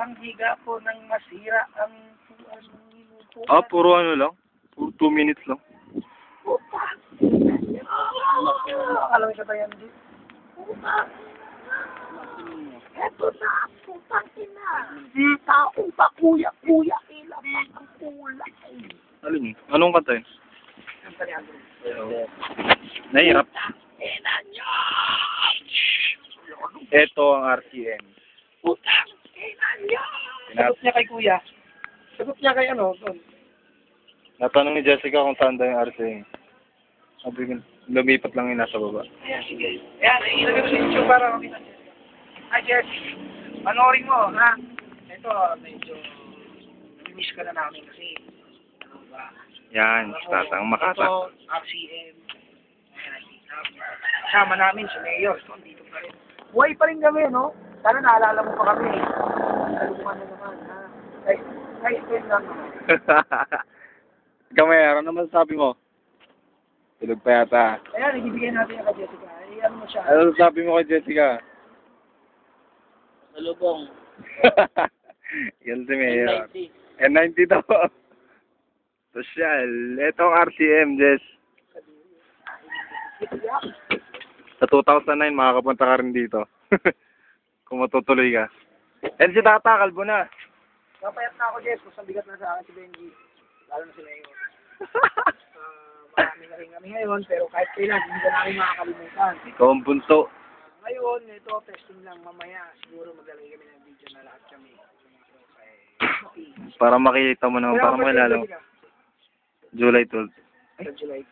Ang higa po ng masira ang minuto. Puro ano lang. Puro 2 minutes lang. Alam mo ba yan, di? Eto na, putang ina. Di tao ba, kuya, ilang ang kulay. Alin yun? Anong kanta yun? Ang talihan doon. Nahirap. Ina niya! Ito ang RCM. Putang ina niya! Sagot niya kay kuya. Sagot niya kay ano, doon. Natanong ni Jessica kung saan daw yung RCM. Sabi ko, lumipat lang yung nasa baba. Ayan, sige. Ayan, ilagay mo sa YouTube para makita niya. Hi, Jess. Panoorin mo, ha? Ito, medyo miss ka na namin kasi. Ano ba? Yan, tatang makata. Ito, RCM. Ayan, sama namin si Mayor. So, dito pa rin. Buhay pa rin kami, no? Sana naalala mo pa kami. Nalukuhan na naman, ha? Ay, spend lang naman. Kamay, ano naman sabi mo? Tulog pa yata. Ayan, ibibigay natin yung kay Jessica. Ano mo siya? Ano sabi mo kay Jessica? Malubong. Yan si Mayor. N90. N90 daw. Social. Ito ang RCM, Jess. Sa 2009, makakapunta ka rin dito. Kung matutuloy ka. And si Tata, kalbo na. Kapayat na ako, Jess. Mas bigat na sa akin si Benji. Lalo na si Mayor. Marami na rin kami ngayon, pero kahit kailan, hindi ka namin makakalimutan. Ikaw ang bunso. Ngayon, ito, testing lang. Mamaya, siguro maglalagay kami ng video na lahat kami. Para makita mo naman, para makilala mo. July 12. Ay, July.